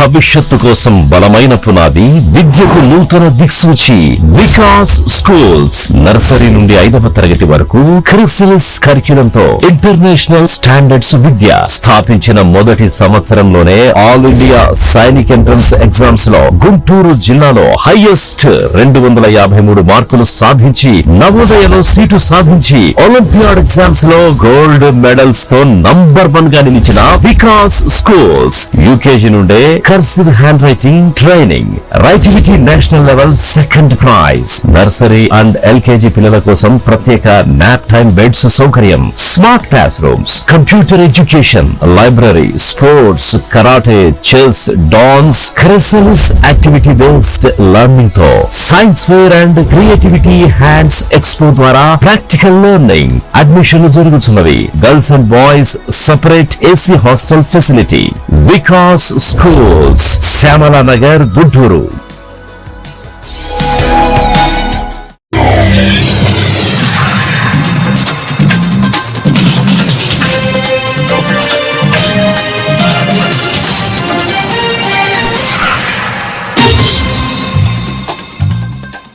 భవిష్యత్తు కోసం బలమైన పునాది, విద్యకు నూతన దిక్సూచి. వికాస్ స్కూల్స్ నర్సరీ నుండి 5వ తరగతి వరకు క్రిస్టల్స్ కరిక్యులంతో ఇంటర్నేషనల్ స్టాండర్డ్స్ విద్య. స్థాపించిన మొదటి సంవత్సరంలోనే all India Sainik entrance exams లో గుంటూరు జిల్లాలో హైయెస్ట్ 253 మార్కులు సాధించి, నవోదయలో సీటు సాధించి, ఒలింపియాడ్ ఎగ్జామ్స్ లో గోల్డ్ మెడల్స్ తో నంబర్ 1 గా నిలిచిన వికాస్ స్కూల్స్. యూకేజీ నుండే కర్సివ్ హ్యాండ్ రైటింగ్ ట్రైనింగ్, రైటివిటీ national level 2nd prize. Nursery and LKG పిల్లల కోసం ప్రత్యేక నాప్ టైమ్ బెడ్స్ సౌకర్యం, smart classrooms, computer education, library, sports, karate, chess, dance, crystals activity based learning తో science fair and creativity hands expo ద్వారా practical learning. అడ్మిషన్లు జరుగుతున్నవి. Girls and boys separate AC hostel facility. Vikas schools, Shyamala Nagar, Guntur.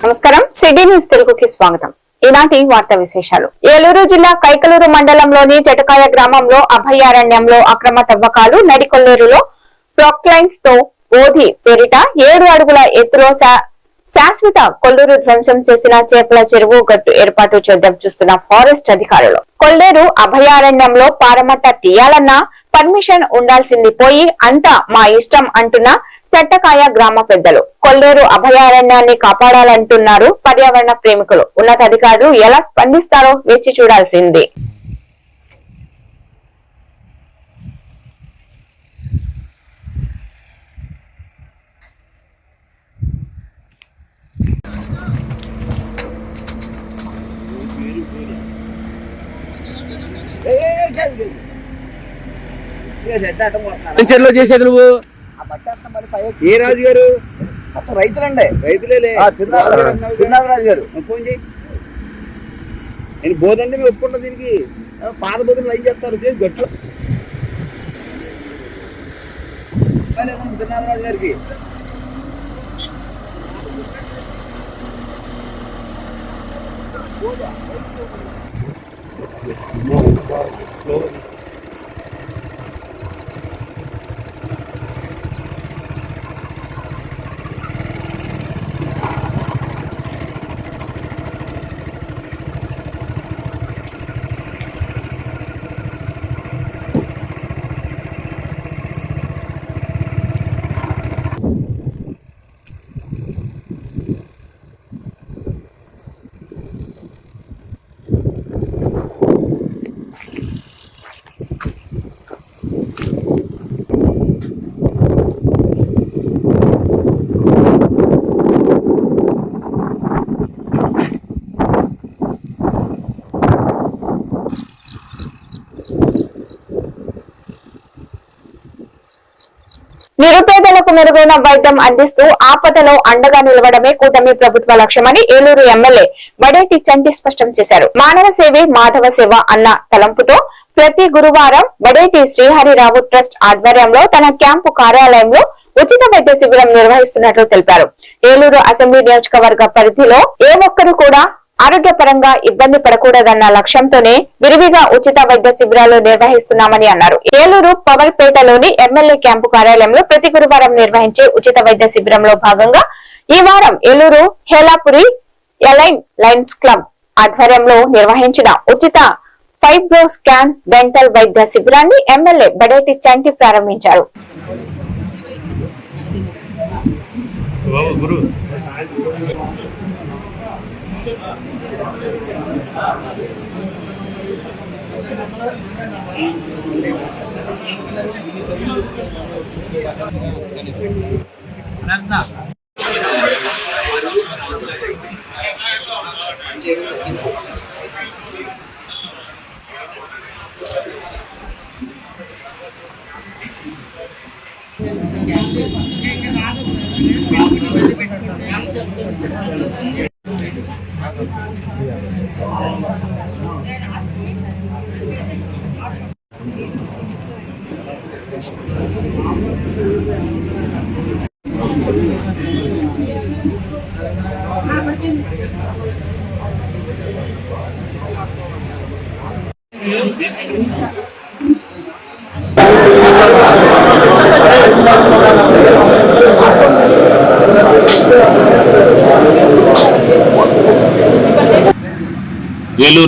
నమస్కారం, city news తెలుగుకి స్వాగతం. ఈనాటి వార్తా విశేషాలు. ఏలూరు జిల్లా కైకలూరు మండలంలోని జటకాయ గ్రామంలో అభయారణ్యంలో అక్రమ తవ్వకాలు. నడికొల్లేరులో ప్రొక్లైన్స్ తో ఓధి పేరిట 7 అడుగుల ఎత్తులో శాశ్వత కొల్లూరు ధ్వంసం చేసిన చేపల చెరువు గట్టు ఏర్పాటు చేద్దాం చూస్తున్న ఫారెస్ట్ అధికారులు. కొల్లేరు అభయారణ్యంలో పారమట్ట తీయాలన్నా పర్మిషన్ ఉండాల్సింది పోయి అంతా మా ఇష్టం అంటున్న చట్టకాయ గ్రామ పెద్దలు. కొల్లేరు అభయారణ్యాన్ని కాపాడాలంటున్నారు పర్యావరణ ప్రేమికులు. ఉన్నతాధికారులు ఎలా స్పందిస్తారో వేచి చూడాల్సింది. చెరువులో చేసేది నువ్వు ఏ రాజు గారు? రైతులండి, రైతులే. చిన్నారాజు గారు ఫోన్ చేయి. నేను బోధండి మీరు ఒప్పుకుంటా. దీనికి పాత బోధనలు లైన్ చేస్తారు గట్లు. చిన్నారాజు గారికి నిరుపేదలకు మెరుగైన వైద్యం అందిస్తూ ఆపదలో అండగా నిలవడమే కూటమి ప్రభుత్వ లక్ష్యమని ఏలూరు ఎమ్మెల్యే బడేటి చంటి స్పష్టం చేశారు. మానవ సేవే మాధవ సేవ అన్న తలంపుతో ప్రతి గురువారం బడేటి శ్రీహరిరావు ట్రస్ట్ ఆధ్వర్యంలో తన క్యాంపు కార్యాలయంలో ఉచిత వైద్య శిబిరం నిర్వహిస్తున్నట్లు తెలిపారు. ఏలూరు అసెంబ్లీ నియోజకవర్గ పరిధిలో ఏ ఒక్కరు కూడా ఆరోగ్యపరంగా ఇబ్బంది పడకూడదన్న లక్ష్యంతోనే విరివిగా ఉచిత వైద్య శిబిరాలు నిర్వహిస్తున్నామని అన్నారు. ఏలూరు పవర్పేటలోని ఎమ్మెల్యే క్యాంపు కార్యాలయంలో ప్రతి గురువారం నిర్వహించే ఉచిత వైద్య శిబిరంలో భాగంగా ఈ వారం ఏలూరు హేలాపురి ఎలైన్ లయన్స్ క్లబ్ ఆధ్వర్యంలో నిర్వహించిన ఉచిత ఫైబ్రో స్కాన్ డెంటల్ వైద్య శిబిరాన్ని ఎమ్మెల్యే బడేటి చంటి ప్రారంభించారు. ఏలూరు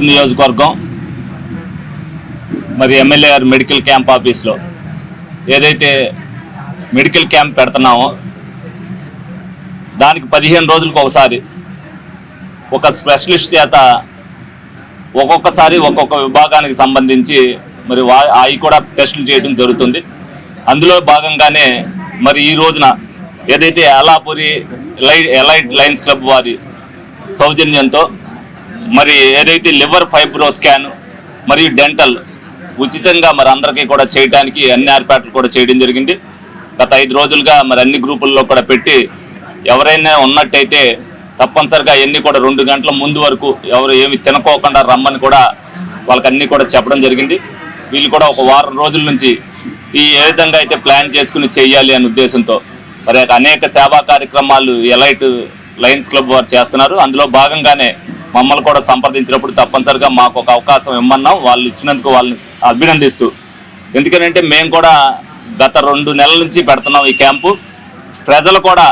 నియోజకవర్గం మరి ఎమ్మెల్యే గారు మెడికల్ క్యాంప్ ఆఫీస్లో ఏదైతే మెడికల్ క్యాంప్ పెడుతున్నామో దానికి 15 రోజులకు ఒకసారి ఒక స్పెషలిస్ట్ చేత ఒక్కొక్కసారి ఒక్కొక్క విభాగానికి సంబంధించి మరి అవి కూడా టెస్టులు చేయడం జరుగుతుంది. అందులో భాగంగానే మరి ఈ రోజున ఏదైతే అలాపురి ఎలైట్ లయన్స్ క్లబ్ వారి సౌజన్యంతో మరి ఏదైతే లివర్ ఫైబ్రో స్కాన్ మరియు డెంటల్ ఉచితంగా మరి అందరికీ కూడా చేయడానికి అన్ని ఏర్పాట్లు కూడా చేయడం జరిగింది. గత 5 రోజులుగా మరి అన్ని గ్రూపుల్లో కూడా పెట్టి ఎవరైనా ఉన్నట్టయితే తప్పనిసరిగా అన్నీ కూడా 2 గంటల ముందు వరకు ఎవరు ఏమి తినకోకుండా రమ్మని కూడా వాళ్ళకి అన్నీ కూడా చెప్పడం జరిగింది. వీళ్ళు కూడా ఒక వారం రోజుల నుంచి ఏ విధంగా అయితే ప్లాన్ చేసుకుని చేయాలి అనే ఉద్దేశంతో మరి అనేక సేవా కార్యక్రమాలు ఎలైట్ లయన్స్ క్లబ్ వారు చేస్తున్నారు. అందులో భాగంగానే మమ్మల్ని కూడా సంప్రదించినప్పుడు తప్పనిసరిగా మాకు ఒక అవకాశం ఇమ్మన్నాం. వాళ్ళు ఇచ్చినందుకు వాళ్ళని అభినందిస్తూ, ఎందుకంటే మేము కూడా గత 2 నెలల నుంచి పెడుతున్నాం ఈ క్యాంపు. ప్రజలు కూడా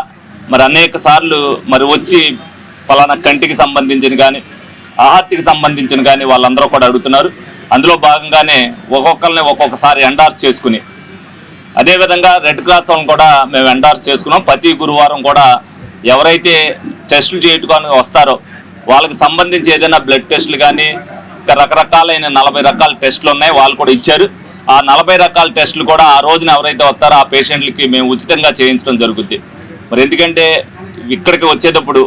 మరి అనేక సార్లు మరి వచ్చి ఫలానా కంటికి సంబంధించిన కానీ హార్ట్కి సంబంధించిన కానీ వాళ్ళందరూ కూడా అడుగుతున్నారు. అందులో భాగంగానే ఒక్కొక్కరిని ఒక్కొక్కసారి ఎండార్స్ చేసుకుని అదేవిధంగా రెడ్ క్రాస్ వాళ్ళని కూడా మేము ఎండార్స్ చేసుకున్నాం. ప్రతి గురువారం కూడా ఎవరైతే టెస్టులు చేయడానికి వస్తారో వాళ్ళకి సంబంధించి ఏదైనా బ్లడ్ టెస్టులు కానీ ఇంకా రకరకాలైన 40 రకాల టెస్టులు ఉన్నాయి, వాళ్ళు కూడా ఇచ్చారు. ఆ 40 రకాల టెస్టులు కూడా ఆ రోజున ఎవరైతే వస్తారో ఆ పేషెంట్లకి మేము ఉచితంగా చేయించడం జరుగుద్ది. మరి ఎందుకంటే ఇక్కడికి వచ్చేటప్పుడు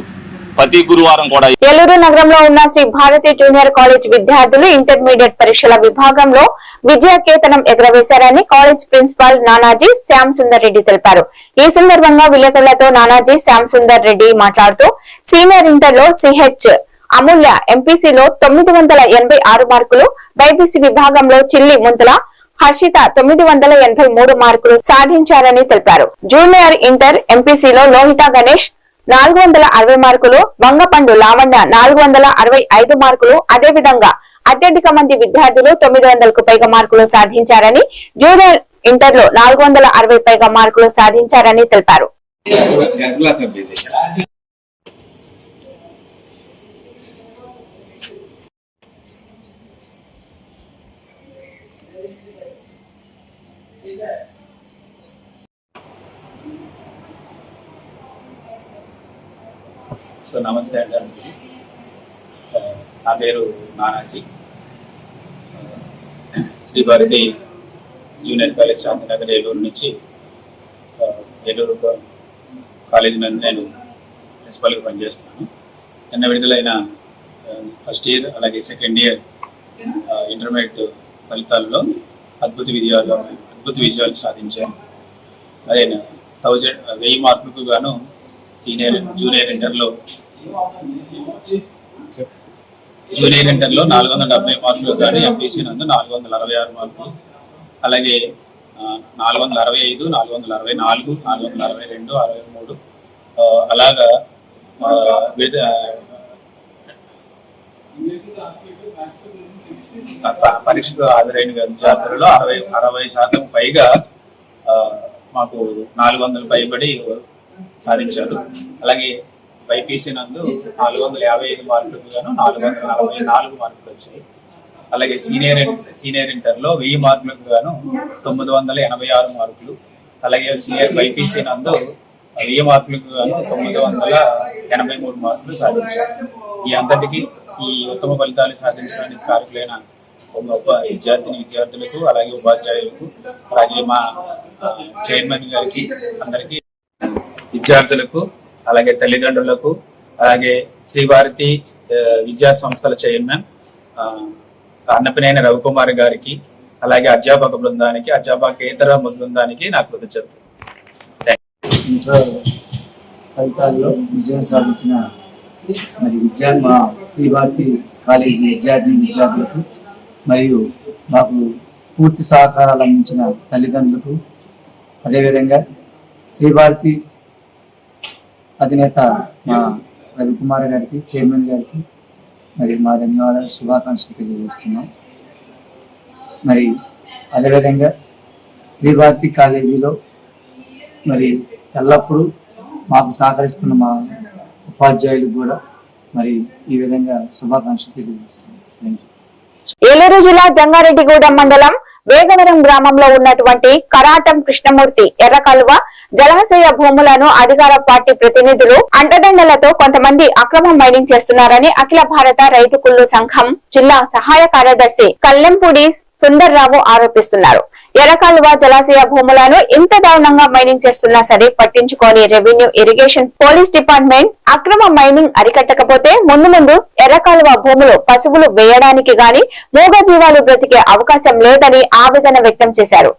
ప్రతి గురువారం కూడా ఏలూరు నగరంలో ఉన్న శ్రీ భారతి జూనియర్ కాలేజ్ విద్యార్థులు ఇంటర్మీడియట్ పరీక్షల విభాగంలో విజయకేతనం ఎగురవేశారని కాలేజ్ ప్రిన్సిపాల్ నానాజీ శ్యామ్ సుందర్ రెడ్డి తెలిపారు. ఈ సందర్భంగా విలేకరులతో నానాజీ శ్యామ్ సుందర్ రెడ్డి మాట్లాడుతూ సీనియర్ ఇంటర్ లో సిహెచ్ అమూల్య ఎంపీసీలో 986 మార్కులు, బైపీసీ విభాగంలో చిల్లి ముంతల హర్షిత 983 మార్కులు సాధించారని తెలిపారు. జూనియర్ ఇంటర్ ఎంపీసీలో లోహిత గణేష్ 460 మార్కులు, వంగపండు లావణ్య 465 మార్కులు, అదేవిధంగా అత్యధిక మంది విద్యార్థులు 900కు పైగా మార్కులు సాధించారని, జూనియర్ ఇంటర్ లో 460 పైగా మార్కులు సాధించారని తెలిపారు. సో నమస్తే అండి, నా పేరు నానాజీ. శ్రీ భారతి జూనియర్ కాలేజ్ శాంతినగర్ ఏలూరు నుంచి ఏలూరు కాలేజీ నుండి నేను ప్రిన్సిపల్గా పనిచేస్తున్నాను. నిన్న విడుదలైన ఫస్ట్ ఇయర్ అలాగే సెకండ్ ఇయర్ ఇంటర్మీడియట్ ఫలితాల్లో అద్భుత విజయాలు సాధించాను. అదే 1000 మార్కులకు గాను జూనియర్ ఇంటర్లో 470 మార్కులు కానీ ఎంపీసీ నందు 466 మార్కులు, అలాగే 465, 464, 462, 63 అలాగా పరీక్షకు హాజరైన విద్యార్థులలో 60% పైగా మాకు 400 పైబడి సాధించారు. అలాగే బైపీసీ నందు 455 మార్కులకు గాను 444 మార్కులు వచ్చాయి. అలాగే సీనియర్ ఇంటర్లో 1000 మార్కులకు గాను 986 మార్కులు, అలాగే సీనియర్ బైపీసీ నందు 1000 మార్కులకు గాను 983 మార్కులు సాధించారు. ఈ అందరికీ ఈ ఉత్తమ ఫలితాలు సాధించడానికి కారకులైన గొప్ప విద్యార్థులకు అలాగే ఉపాధ్యాయులకు అలాగే మా చైర్మన్ గారికి అందరికీ విద్యార్థులకు అలాగే తల్లిదండ్రులకు అలాగే శ్రీభారతి విద్యా సంస్థల చైర్మన్ అన్నపనేని రవికుమార్ గారికి అలాగే అధ్యాపక బృందానికి అధ్యాపకేతర బృందానికి నా కృతజ్ఞతలు. ఇంటర్ ఫలితాల్లో విజయం సాధించిన మా శ్రీభారతి కాలేజీ విద్యార్థులకు మరియు మాకు పూర్తి సహకారాలు అందించిన తల్లిదండ్రులకు, అదేవిధంగా శ్రీభారతి అధినేత మా రవికుమార్ గారికి, చైర్మన్ గారికి మరి మా ధన్యవాదాలు, శుభాకాంక్షలు తెలియజేస్తున్నాం. మరి అదేవిధంగా శ్రీభారతి కాలేజీలో మరి ఎల్లప్పుడూ మాకు సహకరిస్తున్న మా ఉపాధ్యాయులకు కూడా మరి ఈ విధంగా శుభాకాంక్షలు తెలియజేస్తున్నాం. ఏలూరు జిల్లా జంగారెడ్డిగూడెం మండలం వేగవరం గ్రామంలో ఉన్నటువంటి కరాటం కృష్ణమూర్తి ఎర్రకలువ జలాశయ భూములను అధికార పార్టీ ప్రతినిధులు అంటదండలతో కొంతమంది అక్రమ మైనింగ్ చేస్తున్నారని అఖిల భారత రైతు కుళ్ళు సంఘం జిల్లా సహాయ కార్యదర్శి కల్లెంపూడి సుందర్రావు ఆరోపిస్తున్నారు. ఎర్రకాలువ జలాశయ భూములను ఇంత దారుణంగా మైనింగ్ చేస్తున్నా సరే పట్టించుకోని రెవెన్యూ, ఇరిగేషన్, పోలీస్ డిపార్ట్మెంట్ అక్రమ మైనింగ్ అరికట్టకపోతే ముందు ముందు ఎర్రకాలువ భూములు పశువులు వేయడానికి గాని మూగ జీవాలు బ్రతికే అవకాశం లేదని ఆవేదన వ్యక్తం చేశారు.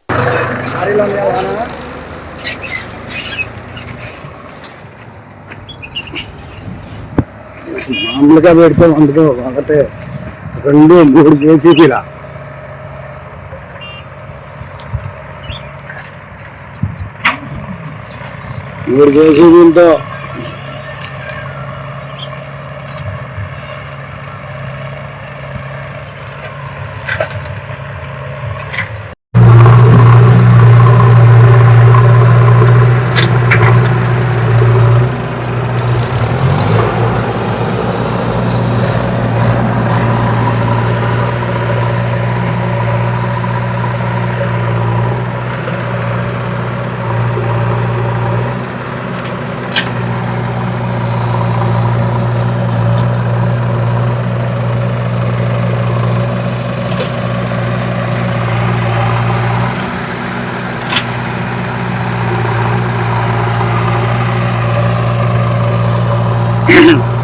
మామూలుగా పెడితే అందులో ఒకటే 2-3 జేసీబీలా 3 జేసీబీలతో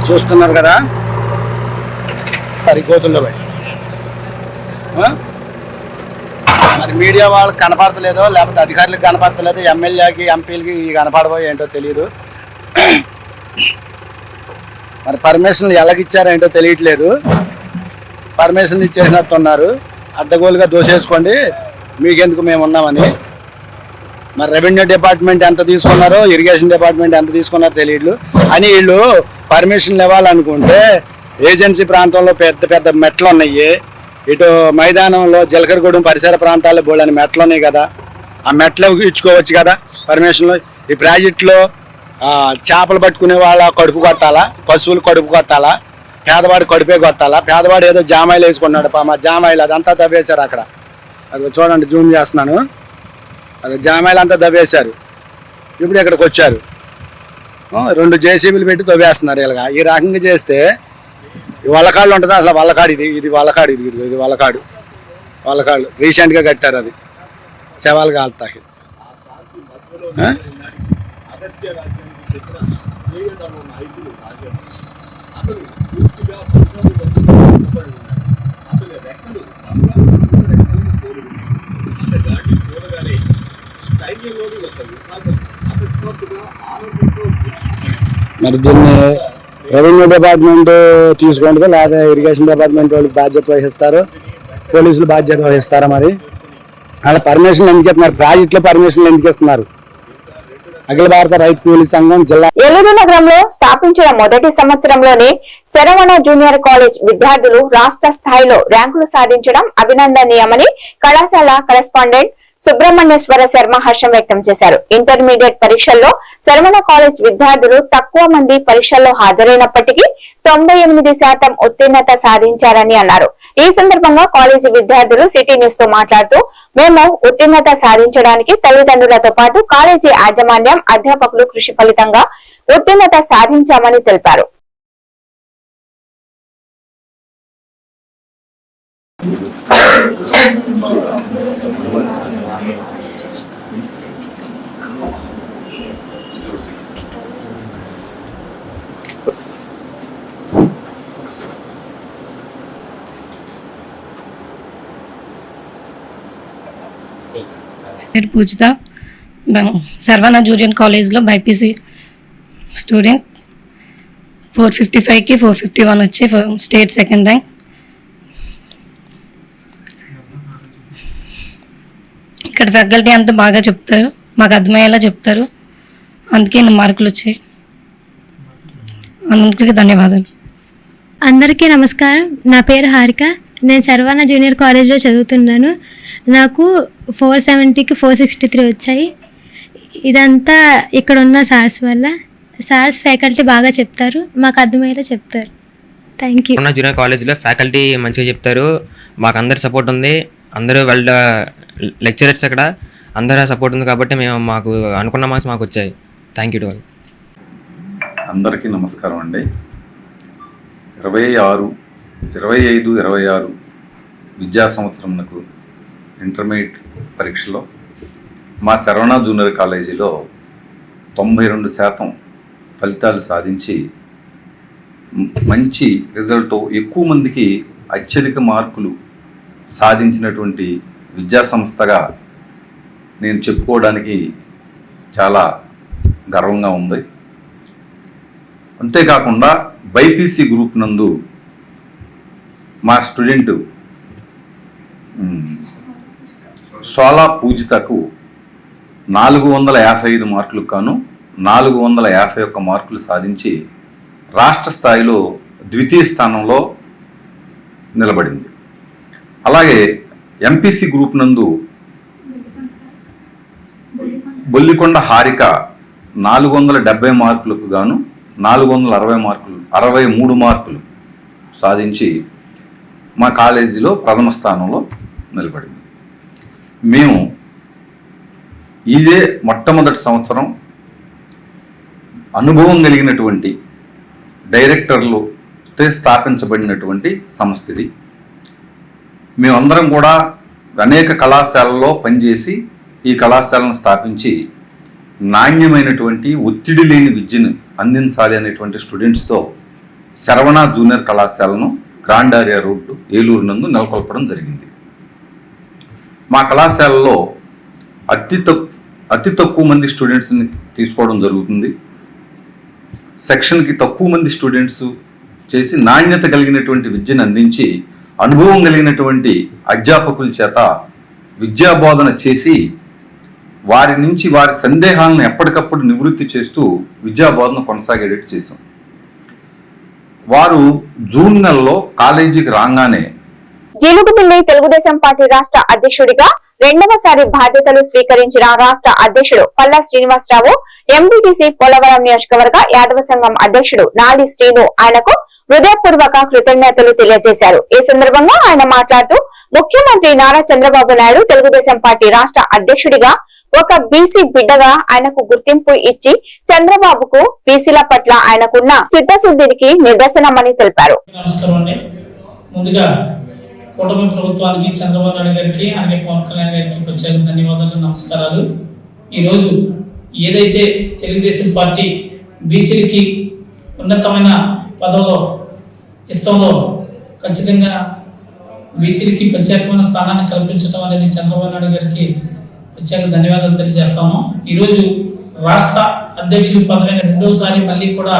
చూస్తున్నారు కదా, సరిపోతుందో బయట. మరి మీడియా వాళ్ళకి కనపడతలేదో, లేకపోతే అధికారులకు కనపడతలేదో, ఎమ్మెల్యేకి, ఎంపీలకి కనపడబో ఏంటో తెలియదు. మరి పర్మిషన్లు ఎలాగిచ్చారేంటో తెలియట్లేదు. పర్మిషన్లు ఇచ్చేసినట్టున్నారు. అడ్డగోలుగా దోసేసుకోండి, మీకెందుకు మేము ఉన్నామని. మరి రెవెన్యూ డిపార్ట్మెంట్ ఎంత తీసుకున్నారో, ఇరిగేషన్ డిపార్ట్మెంట్ ఎంత తీసుకున్నారో తెలియదు అని వీళ్ళు పర్మిషన్లు ఇవ్వాలనుకుంటే ఏజెన్సీ ప్రాంతంలో పెద్ద పెద్ద మెట్లు ఉన్నాయి. ఇటు మైదానంలో జలకరగూడెం పరిసర ప్రాంతాల్లో బోళ్ళని మెట్లు ఉన్నాయి కదా, ఆ మెట్లు ఇచ్చుకోవచ్చు కదా పర్మిషన్లు. ఈ ప్రాజెక్టులో చేపలు పట్టుకునే వాళ్ళ కడుపు కొట్టాలా, పశువులు కడుపు కొట్టాలా, పేదవాడు కడుపే కొట్టాలా. పేదవాడు ఏదో జామాయిలు వేసుకున్నాడు, మా జామాయిలు అదంతా తవ్వేశారు అక్కడ. అది చూడండి, జూమ్ చేస్తున్నాను. అది జామాయిలు అంతా తవ్వేశారు. ఇప్పుడు ఇక్కడికి వచ్చారు, 2 జేసీబీలు పెట్టి తవ్వేస్తున్నారు. ఇలాగా ఈ రకంగా చేస్తే వల్లకాళ్ళు ఉంటుంది. అసలు వల్లకాడు ఇది వల్లకాడు, ఇది వల్లకాడు రీసెంట్గా కట్టారు. అది శవాలు కాలుతాయి. మరి దీన్ని రెవెన్యూ డిపార్ట్మెంట్ తీసుకుంటుందో లేదా ఇరిగేషన్ డిపార్ట్మెంట్ వాళ్ళు బాధ్యత వహిస్తారు, పోలీసులు బాధ్యత వహిస్తారా? మరి అలా పర్మిషన్లు ఎందుకు ఇస్తున్నారు? ప్రాజెక్టులో పర్మిషన్లు ఎందుకు ఇస్తున్నారు? అఖిల భారత రైతు కూలీ సంఘం జిల్లా ఏలూరు నగరంలో స్థాపించిన మొదటి సంవత్సరంలోనే శరవణ జూనియర్ కాలేజ్ విద్యార్థులు రాష్ట్ర స్థాయిలో ర్యాంకులు సాధించడం అభినందనీయమని కళాశాల కరెస్పాండెంట్ సుబ్రహ్మణ్యేశ్వర శర్మ హర్షం వ్యక్తం చేశారు. ఇంటర్మీడియట్ పరీక్షల్లో శరవణ కాలేజ్ విద్యార్థులు తక్కువ మంది పరీక్షల్లో హాజరైనప్పటికీ 98% ఉత్తీర్ణత సాధించారని అన్నారు. ఈ సందర్భంగా కాలేజీ విద్యార్థులు సిటీ న్యూస్ తో మాట్లాడుతూ, మేము ఉత్తీర్ణత సాధించడానికి తల్లిదండ్రులతో పాటు కాలేజీ యాజమాన్యం, అధ్యాపకులు కృషి ఫలితంగా ఉత్తీర్ణత సాధించామని తెలిపారు. పూజిత, సర్వణ జూనియర్ కాలేజ్లో బైపీసీ స్టూడెంట్. 455కి 451 వచ్చి స్టేట్ సెకండ్ ర్యాంక్. ఇక్కడ ఫ్యాకల్టీ అంతా బాగా చెప్తారు, మాకు అర్థమయ్యేలా చెప్తారు, అందుకే మార్కులు వచ్చాయి. అందరికీ ధన్యవాదాలు. అందరికీ నమస్కారం. నా పేరు హారిక. నేను సర్వాన జూనియర్ కాలేజ్లో చదువుతున్నాను. నాకు 470కి 463 వచ్చాయి. ఇదంతా ఇక్కడ ఉన్న సార్స్ వల్ల. సార్స్ ఫ్యాకల్టీ బాగా చెప్తారు, మాకు అర్థమయ్యేలా చెప్తారు. Thank you. జూనియర్ కాలేజ్లో ఫ్యాకల్టీ మంచిగా చెప్తారు, మాకు అందరి సపోర్ట్ ఉంది. అందరూ వాళ్ళ లెక్చరర్స్ అక్కడ అందరూ సపోర్ట్ ఉంది కాబట్టి మేము మాకు అనుకున్న మార్క్స్ మాకు వచ్చాయి. Thank you to all. అందరికీ నమస్కారం అండి. 25-26 విద్యా సంవత్సరంకు ఇంటర్మీడియట్ పరీక్షలో మా శరవణ జూనియర్ కాలేజీలో 92% ఫలితాలు సాధించి మంచి రిజల్ట్, ఎక్కువ మందికి అత్యధిక మార్కులు సాధించినటువంటి విద్యా సంస్థగా నేను చెప్పుకోవడానికి చాలా గర్వంగా ఉంది. అంతేకాకుండా బైపీసీ గ్రూప్ నందు మా స్టూడెంట్ సోలా పూజితకు 455 మార్కులకు గాను 451 మార్కులు సాధించి రాష్ట్ర స్థాయిలో ద్వితీయ స్థానంలో నిలబడింది. అలాగే ఎంపీసీ గ్రూప్ నందు బొల్లికొండ హారిక 470 మార్కులకు గాను 63 మార్కులు సాధించి మా కాలేజీలో ప్రథమ స్థానంలో నిలబడింది. మేము ఇదే మొట్టమొదటి సంవత్సరం అనుభవం కలిగినటువంటి డైరెక్టర్లు స్థాపించబడినటువంటి సంస్థ ఇది. మేమందరం కూడా అనేక కళాశాలల్లో పనిచేసి ఈ కళాశాలను స్థాపించి నాణ్యమైనటువంటి ఒత్తిడి లేని విద్యను అందించాలి అనేటువంటి స్టూడెంట్స్తో శరవణ జూనియర్ కళాశాలను గ్రాండ్ ఏరియా రోడ్డు ఏలూరు నందు నెలకొల్పడం జరిగింది. మా కళాశాలలో అతి తక్కువ మంది స్టూడెంట్స్ని తీసుకోవడం జరుగుతుంది. సెక్షన్కి తక్కువ మంది స్టూడెంట్స్ చేసి నాణ్యత కలిగినటువంటి విద్యను అందించి అనుభవం కలిగినటువంటి అధ్యాపకుల చేత విద్యాబోధన చేసి వారి నుంచి వారి సందేహాలను ఎప్పటికప్పుడు నివృత్తి చేస్తూ విద్యాబోధన కొనసాగేటట్టు చేశాం. వారు జూన్ నెలలో కాలేజీకి రాగానే జీలుగుమిల్లి తెలుగుదేశం పార్టీ రాష్ట్ర అధ్యక్షుడిగా రెండవసారి బాధ్యతలు స్వీకరించిన రాష్ట్ర అధ్యక్షుడు పల్లా శ్రీనివాసరావు, ఎంపీటీసీ పోలవరం నియోజకవర్గ యాదవ సంఘం అధ్యక్షుడు నాలి శ్రీను ఆయనకు హృదయపూర్వక కృతజ్ఞతలు తెలియజేశారు. ఈ సందర్భంగా ఆయన మాట్లాడుతూ ముఖ్యమంత్రి నారా చంద్రబాబు నాయుడు తెలుగుదేశం పార్టీ రాష్ట్ర అధ్యక్షుడిగా ఒక బీసీ బిడ్డగా ఆయనకు గుర్తింపు ఇచ్చి చంద్రబాబుకు బీసీల పట్ల ఆయనకున్న చిత్తశుద్ధికి నిదర్శనమని తెలిపారు. ముందుగా కూటమి ప్రభుత్వానికి, చంద్రబాబు నాయుడు గారికి, అలాగే పవన్ కళ్యాణ్ గారికి ప్రత్యేక ధన్యవాదాలు, నమస్కారాలు. ఈరోజు ఏదైతే తెలుగుదేశం పార్టీ బీసీలకి ఉన్నతమైన పదవులో ఇస్తంలో ఖచ్చితంగా బీసీలకి ప్రత్యేకమైన స్థానాన్ని కల్పించడం అనేది చంద్రబాబు నాయుడు గారికి ప్రత్యేక ధన్యవాదాలు తెలియజేస్తాము. ఈరోజు రాష్ట్ర అధ్యక్షుడి పదవైన రెండోసారి మళ్ళీ కూడా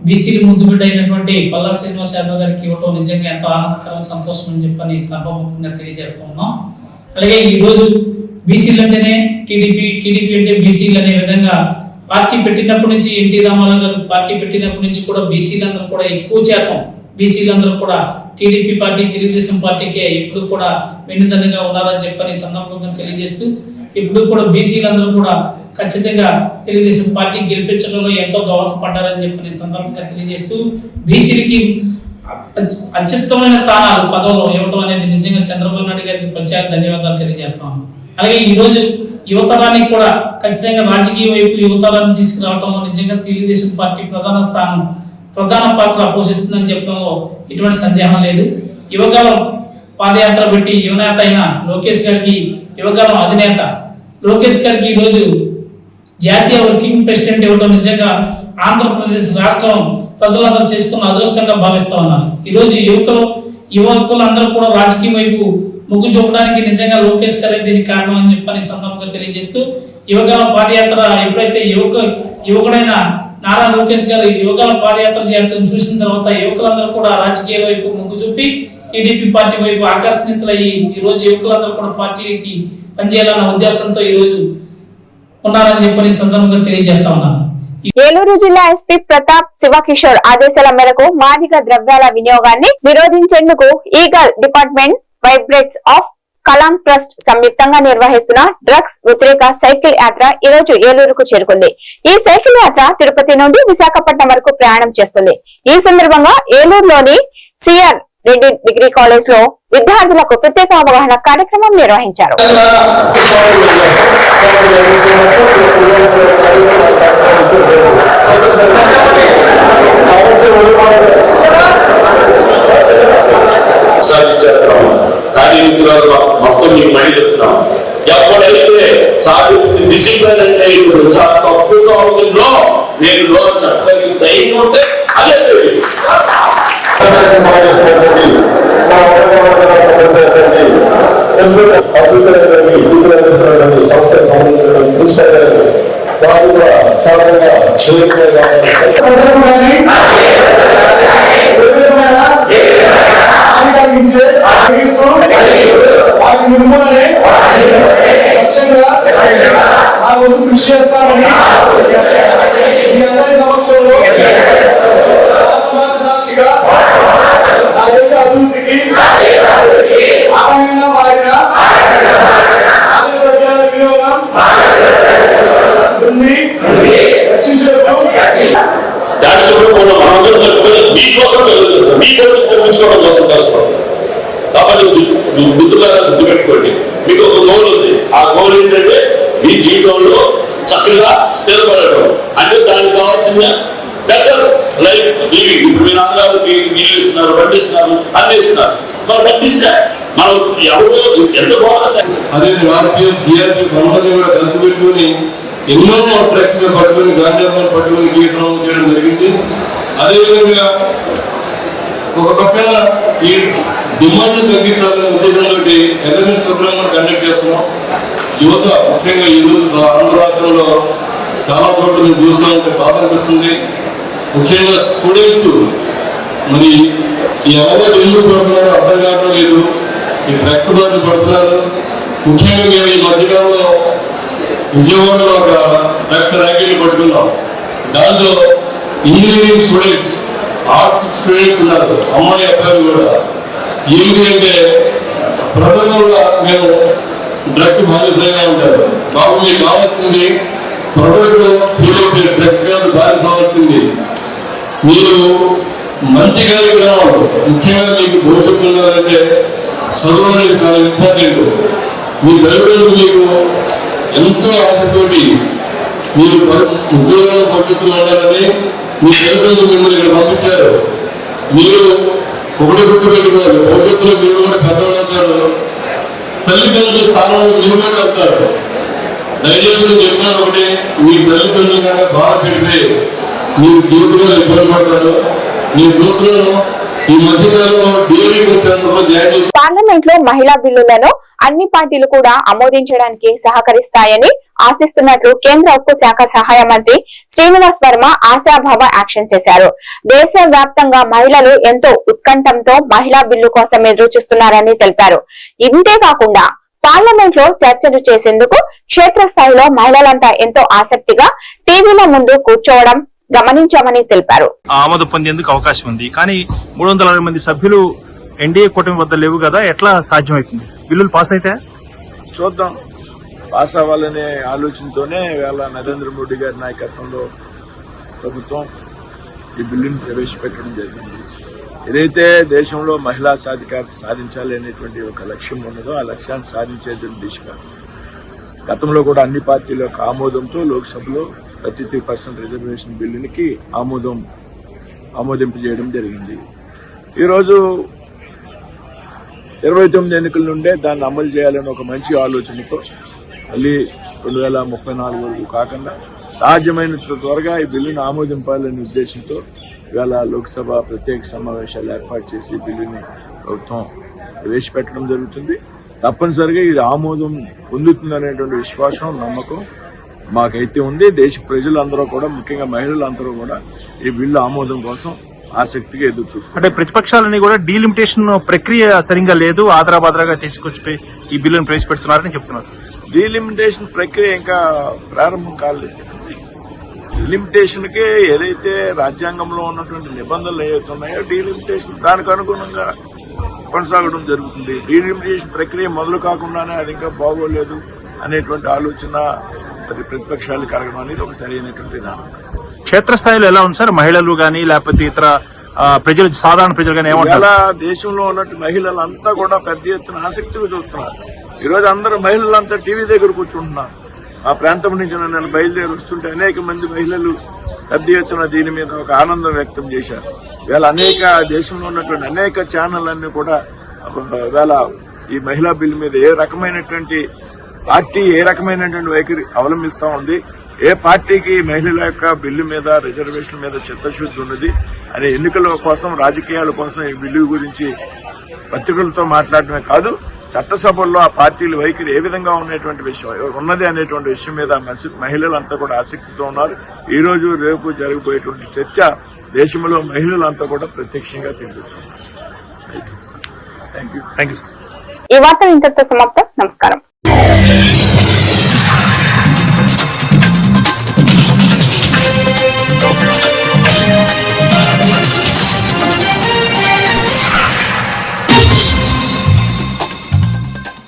బీసీలు ముద్దుబిడ్డ అయినటువంటి పల్లా శ్రీనివాస యాదవ్ గారికి ఇవ్వటం నిజంగా ఎంతో ఆనందకరం, సంతోషం అని చెప్పని సభాముఖంగా తెలియజేస్తూ ఉన్నాం. అలాగే ఈ రోజు బీసీలు అంటేనే టీడీపీ అంటే బీసీలు అనే విధంగా పార్టీ పెట్టినప్పటి నుంచి ఎన్టీ రామారావు గారు పార్టీ పెట్టినప్పటి నుంచి కూడా బీసీలందరూ కూడా ఎక్కువ శాతం బీసీలందరూ కూడా టీడీపీ పార్టీ, తెలుగుదేశం పార్టీకే ఎప్పుడు కూడా వెన్నుదన్నుగా ఉన్నారని చెప్పని సందర్భంగా తెలియజేస్తూ ఇప్పుడు కూడా బీసీలందరూ కూడా ఖచ్చితంగా తెలుగుదేశం పార్టీ గెలిపించడంలో ఎంతో దోహదపడ్డారని చెప్పి సందర్భంగా తెలియజేస్తూ బీసీలకి అత్యుత్తమైన స్థానాలు పదవులు ఇవ్వడం అనేది నిజంగా చంద్రబాబు నాయుడు గారికి ప్రత్యేక ధన్యవాదాలు తెలియజేస్తాము. అలాగే ఈ రోజు యువతరానికి కూడా ఖచ్చితంగా రాజకీయ వైపు యువతరాన్ని తీసుకురావడంలో నిజంగా తెలుగుదేశం పార్టీ ప్రధాన పాత్ర పోషిస్తుందని చెప్పడంలో ఎటువంటి సందేహం లేదు. యువకాలం పాదయాత్ర పెట్టి యువనేత అయిన లోకేష్ గారికి, యువకాలం అధినేత లోకేష్ గారికి ఈరోజు జాతీయ వర్కింగ్ ప్రెసిడెంట్ ఇవ్వడం నిజంగా ఆంధ్రప్రదేశ్ రాష్ట్రం ప్రజలందరూ చేసుకున్న అదృష్టంగా భావిస్తా ఉన్నారు. ఈరోజు యువకులు అందరూ కూడా రాజకీయ వైపు మొగ్గు చూపడానికి నిజంగా లోకేష్ గారే దీనికి కారణం అని చెప్పని సందర్భంగా తెలియజేస్తూ యువకాలం పాదయాత్ర ఎప్పుడైతే యువకుడైన నారా లోకేష్ గారు యువకాల పాదయాత్ర చేయడం చూసిన తర్వాత యువకులందరూ కూడా రాజకీయ వైపు మొగ్గు చూపి టీడీపీ పార్టీ వైపు ఆకర్షితులయ్యి ఈ రోజు యువకులందరూ కూడా పార్టీకి పనిచేయాలన్న ఉద్దేశంతో ఈ రోజు ఉన్నారని చెప్పని సందర్భంగా తెలియజేస్తా ఉన్నాను. ఏలూరు జిల్లా ఎస్పీ ప్రతాప్ శివకిషోర్ ఆదేశాల మేరకు మాదిగ ద్రవ్యాల వినియోగాన్ని నిరోధించేందుకు eagle department vibrates of Kalam trust సంయుక్తంగా నిర్వహిస్తున్న డ్రగ్స్ వ్యతిరేక సైకిల్ యాత్ర ఈ రోజు ఏలూరుకు చేరుకుంది. ఈ సైకిల్ యాత్ర తిరుపతి నుండి విశాఖపట్నం వరకు ప్రయాణం చేస్తుంది. ఈ సందర్భంగా ఏలూరులోని సిఆర్ రెడ్డి డిగ్రీ కాలేజ్ లో విద్యార్థులకు ప్రత్యేక అవగాహన కార్యక్రమం నిర్వహించారు. మొత్తం మీకు మళ్ళీ చెప్తున్నాం, ఎప్పుడైతే డిసిప్లిన్ అంటే ఇప్పుడు తప్పుతో అవుతుందో నేను లోన్ చెప్పడానికి ధైర్యం ఉంటే అదే సంస్థకు సంబంధించిన వారు కూడా సాధారణంగా నిర్మూలనే లక్ష్యంగా నా వంతు కృషి చేస్తామని మీ అందరి సమక్షంలో సాక్షిగా నా దేశ అభివృద్ధికి ఆనందంగా మారిన ఆంధ్రప్రదేశ్ వినియోగం నుండి రక్షించడం మీకోసం పంపించుకోవడం కోసం కష్టపడతాం. కాబట్టి గుర్తుపెట్టుకోండి, మీకు ఒక గోల్ ఉంది. ఆ గోల్ ఏంటంటే మీ జీవితంలో చక్కగా స్థిరపడటం. అంటే దానికి కావాల్సిన బెటర్ లైఫ్ లివింగ్. ఇప్పుడు మీ నాన్నగారు ఇల్లు ఇస్తున్నారు, బండి ఇస్తున్నారు, అన్ని ఇస్తున్నారు. మనం బండిస్తే మనం ఎవరో ఎంత బాగుంది. అదే ఆర్పిఎం జిఆర్పి అందరినీ కూడా కలిసి పెట్టుకుని ఎన్నో డ్రగ్స్ పట్టుకుని గాంజాలను పట్టుకుని కేసులు చేయడం జరిగింది. అదేవిధంగా ఒక పక్కన ఈ డిమాండ్ తగ్గించాలనే ఉద్దేశంతో అవేర్నెస్ ప్రోగ్రామ్ కండక్ట్ చేస్తున్నాం. యువత ముఖ్యంగా ఈ రోజు ఆంధ్ర రాష్ట్రంలో చాలా చోట్ల మేము చూస్తూ ఉంటే బాధ అనిపిస్తుంది. ముఖ్యంగా స్టూడెంట్స్ మరి ఈ అలవాటు ఎందుకు పడుతున్నారో అర్థం కావడం లేదు. ఈ డ్రగ్స్ బారిన పడుతున్నారు. ముఖ్యంగా మేము ఈ మధ్యకాలంలో విజయవాడలో ఒక డ్రగ్స్ ర్యాకెట్ పట్టుకున్నాం. దాంట్లో ఇంజనీరింగ్ స్టూడెంట్స్, ఆర్ట్స్ స్టూడెంట్స్ ఉన్నారు, అమ్మాయి అబ్బాయిలు కూడా. ఏంటి అంటే ప్రజలు కూడా మేము డ్రగ్స్ బానిసగా ఉంటారు. బాబు మీకు కావాల్సింది ప్రజలకు ఫీల్ అయితే డ్రగ్స్ కాదు బానిస కావాల్సింది. మీరు మంచి కార్యక్రమాలు, ముఖ్యంగా మీకు భవిష్యత్తు ఉండాలంటే చదువు అనేది చాలా ఇంపార్టెంట్. మీ తల్లిదండ్రులు మీకు ఎంతో ఆశతోటి మీరు ఉద్యోగంలో భవిష్యత్తులో ఉండాలని మీ తల్లిదండ్రులు మిమ్మల్ని ఇక్కడ పంపించారు. మీరు ఒకటి గుర్తుపెట్టుకోవాలి, భవిష్యత్తులో మీరు కూడా పెద్దవాళ్ళు అవుతారు. తల్లిదండ్రుల స్థానంలో మీరు కూడా అవుతారు. దయచేసి నేను చెప్తున్నాను ఒకటి, మీ తల్లిదండ్రుల కన్నా బాధ పెడితే మీరు జీవితంలో ఇబ్బంది పడతారు. నేను చూస్తున్నాను ఈ మధ్యకాలంలో పార్లమెంట్ లో మహిళా బిల్లులను అన్ని పార్టీలు కూడా ఆమోదించడానికి సహకరిస్తాయని ఆశిస్తున్నట్లు కేంద్ర ఉక్కు శాఖ సహాయ మంత్రి శ్రీనివాస్ వర్మ ఆశాభావ యాక్షన్ చేశారు. దేశ వ్యాప్తంగా మహిళలు ఎంతో ఉత్కంఠంతో మహిళా బిల్లు కోసం ఎదురు చూస్తున్నారని తెలిపారు. ఇంతే కాకుండా పార్లమెంట్ లో చర్చలు చేసేందుకు క్షేత్రస్థాయిలో మహిళలంతా ఎంతో ఆసక్తిగా టీవీల ముందు కూర్చోవడం గమనించామని తెలిపారు. ఆమోదం పొందేందుకు అవకాశం ఉంది, కానీ 360 మంది సభ్యులు ఎన్డీఏ కూటమి వద్ద లేవు కదా, ఎట్లా సాధ్యమవుతుంది? బిల్లులు పాస్ అయితే చూద్దాం. పాస్ అవ్వాలనే ఆలోచనతోనే ఇవాళ నరేంద్ర మోడీ గారి నాయకత్వంలో ప్రభుత్వం ఈ బిల్లును ప్రవేశపెట్టడం జరిగింది. ఏదైతే దేశంలో మహిళా సాధికారత సాధించాలి అనేటువంటి ఒక లక్ష్యం ఉన్నదో ఆ లక్ష్యాన్ని సాధించేటువంటి దిశగా గతంలో కూడా అన్ని పార్టీల యొక్క ఆమోదంతో లోక్సభలో 33% రిజర్వేషన్ బిల్లునికి ఆమోదింపజేయడం జరిగింది. ఈరోజు 29 ఎన్నికల నుండే దాన్ని అమలు చేయాలని ఒక మంచి ఆలోచనతో మళ్ళీ 2034 వరకు కాకుండా సాధ్యమైనంత త్వరగా ఈ బిల్లును ఆమోదింపాలనే ఉద్దేశంతో ఇవాళ లోక్సభ ప్రత్యేక సమావేశాలు ఏర్పాటు చేసి బిల్లుని ప్రభుత్వం ప్రవేశపెట్టడం జరుగుతుంది. తప్పనిసరిగా ఇది ఆమోదం పొందుతుందనేటువంటి విశ్వాసం, నమ్మకం మాకైతే ఉంది. దేశ ప్రజలందరూ కూడా, ముఖ్యంగా మహిళలందరూ కూడా ఈ బిల్లు ఆమోదం కోసం ఆసక్తిగా ఎదురు చూస్తారు. అంటే ప్రతిపక్షాలన్నీ కూడా డీలిమిటేషన్ ప్రక్రియ సరిగ్గా లేదు, ఆదరాబాదరాగా తీసుకొచ్చి ఈ బిల్లును ప్రవేశపెడుతున్నారని చెప్తున్నారు. డీలిమిటేషన్ ప్రక్రియ ఇంకా ప్రారంభం కాలేదు. లిమిటేషన్ కి ఏదైతే రాజ్యాంగంలో ఉన్నటువంటి నిబంధనలు ఏవైతే ఉన్నాయో డీలిమిటేషన్ దానికి అనుగుణంగా కొనసాగడం జరుగుతుంది. డీలిమిటేషన్ ప్రక్రియ మొదలు కాకుండానే అది ఇంకా బాగోలేదు అనేటువంటి ఆలోచన మరి ప్రతిపక్షాలు కలగడం అనేది ఒక సరైనటువంటి విధానం. క్షేత్రస్థాయిలో ఎలా ఉంది సార్? మహిళలు గానీ లేకపోతే ఇతర ప్రజలు, సాధారణ ప్రజలు కానీ ఏమంటారు? ఇలా దేశంలో ఉన్నట్టు మహిళలంతా కూడా పెద్ద ఎత్తున ఆసక్తిగా చూస్తున్నారు. ఈరోజు అందరూ మహిళలంతా టీవీ దగ్గర కూర్చుంటున్నారు. ఆ ప్రాంతం నుంచి నేను బయలుదేరి వస్తుంటే అనేక మంది మహిళలు పెద్ద ఎత్తున దీని మీద ఒక ఆనందం వ్యక్తం చేశారు. ఇవాళ దేశంలో ఉన్నటువంటి అనేక ఛానల్ అన్ని కూడా ఇవాళ ఈ మహిళా బిల్ మీద ఏ రకమైనటువంటి పార్టీ ఏ రకమైనటువంటి వైఖరి అవలంబిస్తా ఉంది, ఏ పార్టీకి మహిళల యొక్క బిల్లు మీద రిజర్వేషన్ మీద చిత్తశుద్ధి ఉన్నది అనే ఎన్నికల కోసం రాజకీయాల కోసం ఈ బిల్లు గురించి పత్రికలతో మాట్లాడటమే కాదు, చట్టసభల్లో ఆ పార్టీల వైఖరి ఏ విధంగా ఉన్నది అనేటువంటి విషయం మీద మహిళలంతా కూడా ఆసక్తితో ఉన్నారు. ఈ రోజు రేపు జరగబోయేటువంటి చర్చ దేశంలో మహిళలంతా కూడా ప్రత్యక్షంగా తెలుస్తున్నారు. Thank you. ఈ వార్త ఇంతటితో సమాప్తం. నమస్కారం.